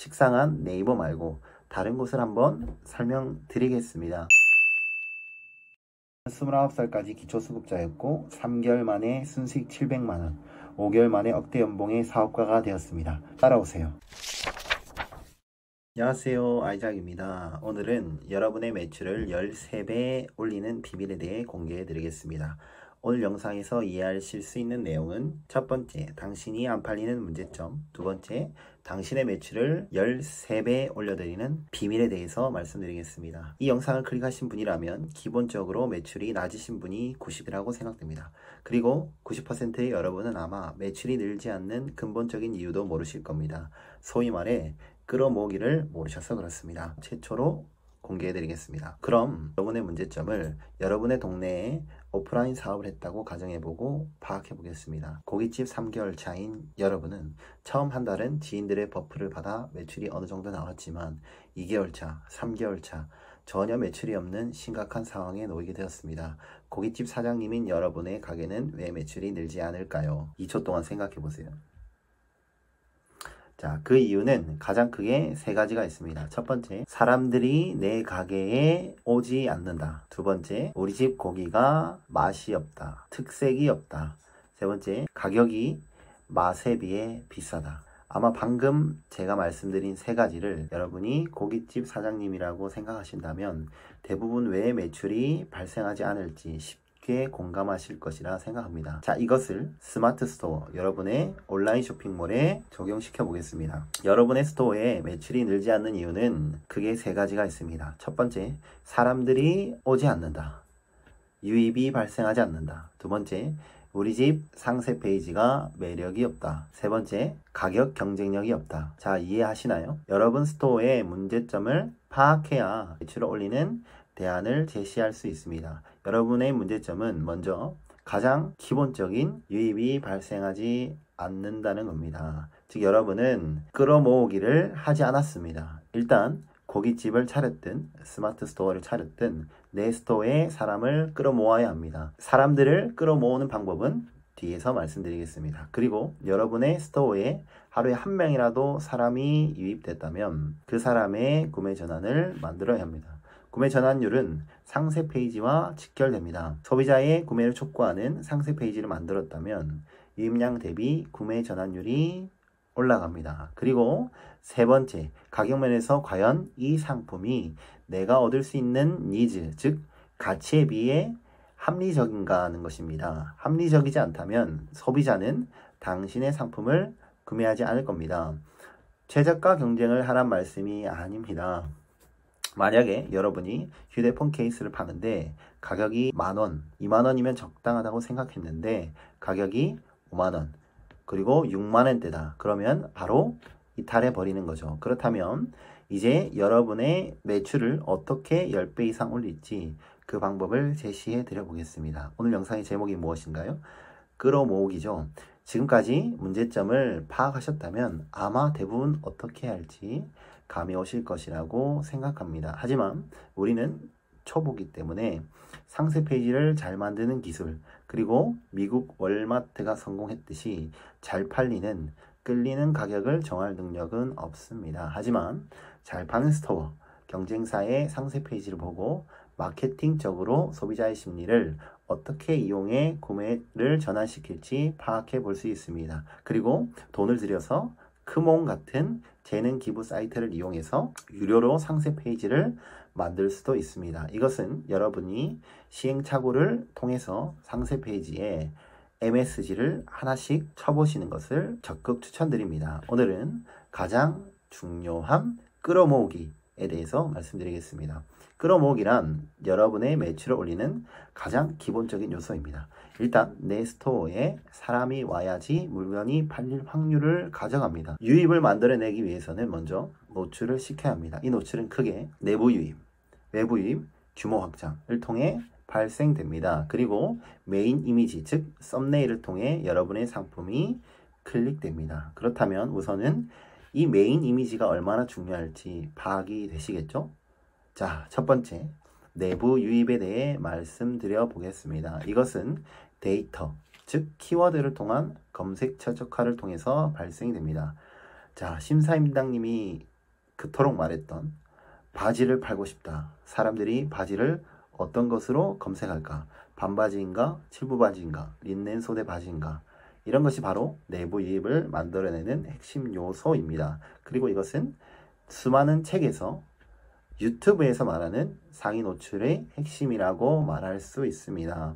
식상한 네이버 말고 다른 곳을 한번 설명드리겠습니다. 29살까지 기초수급자였고 3개월 만에 순수익 700만원, 5개월 만에 억대 연봉의 사업가가 되었습니다. 따라오세요. 안녕하세요, 아이작입니다. 오늘은 여러분의 매출을 13배 올리는 비밀에 대해 공개해 드리겠습니다. 오늘 영상에서 이해하실 수 있는 내용은 첫 번째, 당신이 안 팔리는 문제점. 두 번째, 당신의 매출을 13배 올려드리는 비밀에 대해서 말씀드리겠습니다. 이 영상을 클릭하신 분이라면 기본적으로 매출이 낮으신 분이 90이라고 생각됩니다. 그리고 90%의 여러분은 아마 매출이 늘지 않는 근본적인 이유도 모르실 겁니다. 소위 말해 끌어모으기를 모르셔서 그렇습니다. 최초로 공개해 드리겠습니다. 그럼 여러분의 문제점을 여러분의 동네에 오프라인 사업을 했다고 가정해보고 파악해 보겠습니다. 고깃집 3개월 차인 여러분은 처음 한 달은 지인들의 버프를 받아 매출이 어느 정도 나왔지만 2개월 차, 3개월 차 전혀 매출이 없는 심각한 상황에 놓이게 되었습니다. 고깃집 사장님인 여러분의 가게는 왜 매출이 늘지 않을까요? 2초 동안 생각해 보세요. 자, 그 이유는 가장 크게 세 가지가 있습니다. 첫 번째, 사람들이 내 가게에 오지 않는다. 두 번째, 우리 집 고기가 맛이 없다. 특색이 없다. 세 번째, 가격이 맛에 비해 비싸다. 아마 방금 제가 말씀드린 세 가지를 여러분이 고깃집 사장님이라고 생각하신다면 대부분 왜 매출이 발생하지 않을지 쉽게 공감하실 것이라 생각합니다. 자, 이것을 스마트 스토어, 여러분의 온라인 쇼핑몰에 적용시켜 보겠습니다. 여러분의 스토어에 매출이 늘지 않는 이유는 크게 세 가지가 있습니다. 첫 번째, 사람들이 오지 않는다. 유입이 발생하지 않는다. 두 번째, 우리 집 상세 페이지가 매력이 없다. 세 번째, 가격 경쟁력이 없다. 자, 이해하시나요? 여러분 스토어의 문제점을 파악해야 매출을 올리는 대안을 제시할 수 있습니다. 여러분의 문제점은 먼저 가장 기본적인 유입이 발생하지 않는다는 겁니다. 즉 여러분은 끌어모으기를 하지 않았습니다. 일단 고깃집을 차렸든 스마트 스토어를 차렸든 내 스토어에 사람을 끌어모아야 합니다. 사람들을 끌어모으는 방법은 뒤에서 말씀드리겠습니다. 그리고 여러분의 스토어에 하루에 한 명이라도 사람이 유입됐다면 그 사람의 구매 전환을 만들어야 합니다. 구매 전환율은 상세 페이지와 직결됩니다. 소비자의 구매를 촉구하는 상세 페이지를 만들었다면 유입량 대비 구매 전환율이 올라갑니다. 그리고 세 번째, 가격 면에서 과연 이 상품이 내가 얻을 수 있는 니즈, 즉 가치에 비해 합리적인가 하는 것입니다. 합리적이지 않다면 소비자는 당신의 상품을 구매하지 않을 겁니다. 최저가 경쟁을 하란 말씀이 아닙니다. 만약에 여러분이 휴대폰 케이스를 파는데 가격이 만원, 2만원이면 적당하다고 생각했는데 가격이 5만원, 그리고 6만원대다. 그러면 바로 이탈해 버리는 거죠. 그렇다면 이제 여러분의 매출을 어떻게 10배 이상 올릴지 그 방법을 제시해 드려 보겠습니다. 오늘 영상의 제목이 무엇인가요? 끌어모으기죠. 지금까지 문제점을 파악하셨다면 아마 대부분 어떻게 할지 감이 오실 것이라고 생각합니다. 하지만 우리는 초보기 때문에 상세 페이지를 잘 만드는 기술, 그리고 미국 월마트가 성공했듯이 잘 팔리는, 끌리는 가격을 정할 능력은 없습니다. 하지만 잘 파는 스토어, 경쟁사의 상세 페이지를 보고 마케팅적으로 소비자의 심리를 어떻게 이용해 구매를 전환시킬지 파악해 볼 수 있습니다. 그리고 돈을 들여서 크몽 같은 재능 기부 사이트를 이용해서 유료로 상세 페이지를 만들 수도 있습니다. 이것은 여러분이 시행착오를 통해서 상세 페이지에 MSG를 하나씩 쳐보시는 것을 적극 추천드립니다. 오늘은 가장 중요한 끌어모으기에 대해서 말씀드리겠습니다. 끌어모으기란 여러분의 매출을 올리는 가장 기본적인 요소입니다. 일단 내 스토어에 사람이 와야지 물건이 팔릴 확률을 가져갑니다. 유입을 만들어내기 위해서는 먼저 노출을 시켜야 합니다. 이 노출은 크게 내부 유입, 외부 유입, 규모 확장을 통해 발생됩니다. 그리고 메인 이미지, 즉 썸네일을 통해 여러분의 상품이 클릭됩니다. 그렇다면 우선은 이 메인 이미지가 얼마나 중요할지 파악이 되시겠죠? 자, 첫 번째, 내부 유입에 대해 말씀드려 보겠습니다. 이것은 데이터, 즉 키워드를 통한 검색 최적화를 통해서 발생이 됩니다. 자, 심사임당님이 그토록 말했던 바지를 팔고 싶다. 사람들이 바지를 어떤 것으로 검색할까? 반바지인가? 칠부바지인가? 린넨 소재 바지인가? 이런 것이 바로 내부 유입을 만들어내는 핵심 요소입니다. 그리고 이것은 수많은 책에서 유튜브에서 말하는 상위 노출의 핵심이라고 말할 수 있습니다.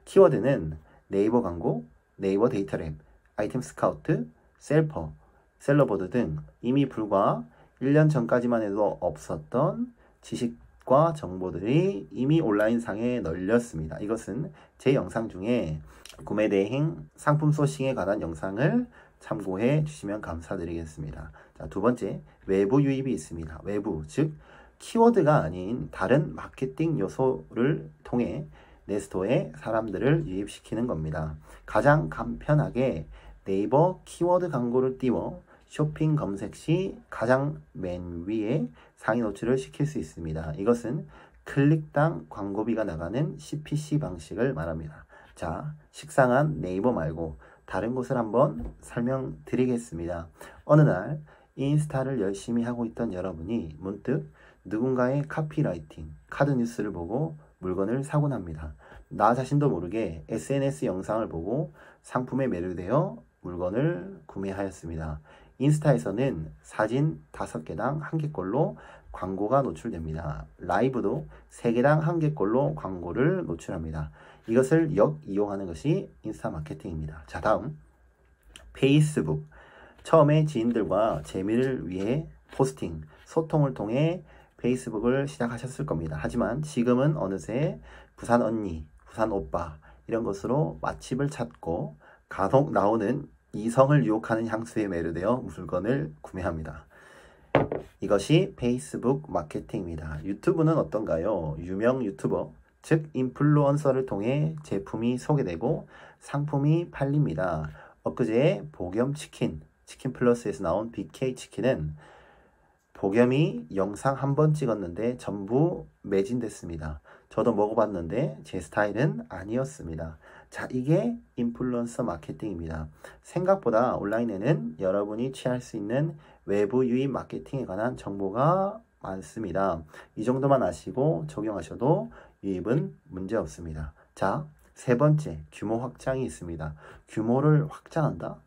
키워드는 네이버 광고, 네이버 데이터랩, 아이템 스카우트, 셀퍼, 셀러보드 등 이미 불과 1년 전까지만 해도 없었던 지식과 정보들이 이미 온라인상에 널렸습니다. 이것은 제 영상 중에 구매 대행, 상품 소싱에 관한 영상을 참고해 주시면 감사드리겠습니다. 자, 두 번째, 외부 유입이 있습니다. 외부, 즉 키워드가 아닌 다른 마케팅 요소를 통해 내 스토어에 사람들을 유입시키는 겁니다. 가장 간편하게 네이버 키워드 광고를 띄워 쇼핑 검색 시 가장 맨 위에 상위 노출을 시킬 수 있습니다. 이것은 클릭당 광고비가 나가는 CPC 방식을 말합니다. 자, 식상한 네이버 말고 다른 곳을 한번 설명드리겠습니다. 어느 날 인스타를 열심히 하고 있던 여러분이 문득 누군가의 카피라이팅, 카드 뉴스를 보고 물건을 사곤 합니다. 나 자신도 모르게 SNS 영상을 보고 상품에 매료되어 물건을 구매하였습니다. 인스타에서는 사진 5개당 1개꼴로 광고가 노출됩니다. 라이브도 3개당 1개꼴로 광고를 노출합니다. 이것을 역이용하는 것이 인스타 마케팅입니다. 자, 다음 페이스북. 처음에 지인들과 재미를 위해 포스팅, 소통을 통해 페이스북을 시작하셨을 겁니다. 하지만 지금은 어느새 부산 언니, 부산 오빠 이런 것으로 맛집을 찾고 간혹 나오는 이성을 유혹하는 향수에 매료되어 물건을 구매합니다. 이것이 페이스북 마케팅입니다. 유튜브는 어떤가요? 유명 유튜버, 즉 인플루언서를 통해 제품이 소개되고 상품이 팔립니다. 엊그제 복염치킨, 치킨플러스에서 나온 BK치킨은 복염이 영상 한 번 찍었는데 전부 매진됐습니다. 저도 먹어봤는데 제 스타일은 아니었습니다. 자, 이게 인플루언서 마케팅입니다. 생각보다 온라인에는 여러분이 취할 수 있는 외부 유입 마케팅에 관한 정보가 많습니다. 이 정도만 아시고 적용하셔도 유입은 문제 없습니다. 자, 세 번째, 규모 확장이 있습니다. 규모를 확장한다?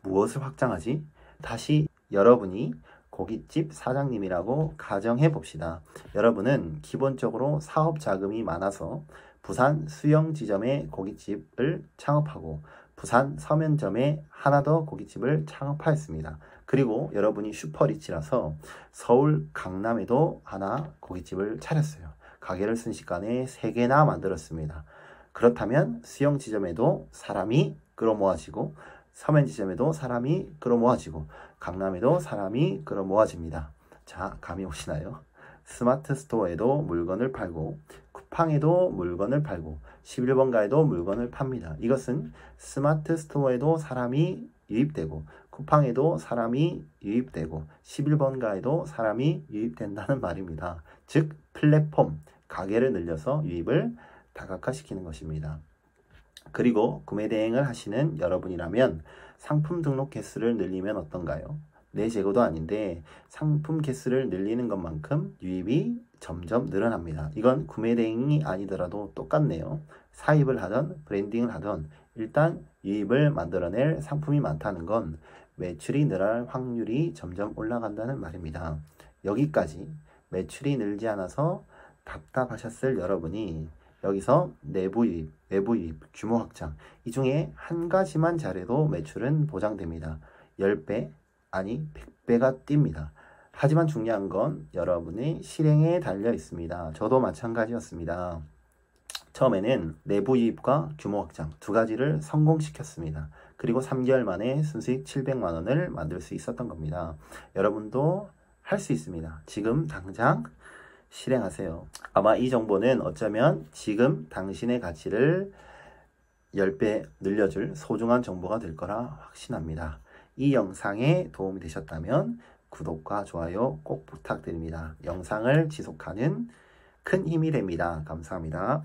무엇을 확장하지? 다시 여러분이 고깃집 사장님이라고 가정해 봅시다. 여러분은 기본적으로 사업 자금이 많아서 부산 수영 지점에 고깃집을 창업하고 부산 서면점에 하나 더 고깃집을 창업하였습니다. 그리고 여러분이 슈퍼리치라서 서울 강남에도 하나 고깃집을 차렸어요. 가게를 순식간에 3개나 만들었습니다. 그렇다면 수영 지점에도 사람이 끌어모아지고 서면 지점에도 사람이 끌어모아지고 강남에도 사람이 끌어모아집니다. 자, 감이 오시나요? 스마트 스토어에도 물건을 팔고 쿠팡에도 물건을 팔고 11번가에도 물건을 팝니다. 이것은 스마트 스토어에도 사람이 유입되고 쿠팡에도 사람이 유입되고 11번가에도 사람이 유입된다는 말입니다. 즉 플랫폼, 가게를 늘려서 유입을 다각화시키는 것입니다. 그리고 구매 대행을 하시는 여러분이라면 상품 등록 개수를 늘리면 어떤가요? 내 재고도 아닌데 상품 개수를 늘리는 것만큼 유입이 점점 늘어납니다. 이건 구매 대행이 아니더라도 똑같네요. 사입을 하던 브랜딩을 하던 일단 유입을 만들어낼 상품이 많다는 건 매출이 늘어날 확률이 점점 올라간다는 말입니다. 여기까지 매출이 늘지 않아서 답답하셨을 여러분이 여기서 내부 유입, 외부 유입, 규모 확장 이 중에 한 가지만 잘해도 매출은 보장됩니다. 10배 아니 100배가 뜁니다. 하지만 중요한 건 여러분의 실행에 달려 있습니다. 저도 마찬가지였습니다. 처음에는 내부 유입과 규모 확장 두 가지를 성공시켰습니다. 그리고 3개월 만에 순수익 700만 원을 만들 수 있었던 겁니다. 여러분도 할 수 있습니다. 지금 당장 실행하세요. 아마 이 정보는 어쩌면 지금 당신의 가치를 10배 늘려줄 소중한 정보가 될 거라 확신합니다. 이 영상에 도움이 되셨다면 구독과 좋아요 꼭 부탁드립니다. 영상을 지속하는 큰 힘이 됩니다. 감사합니다.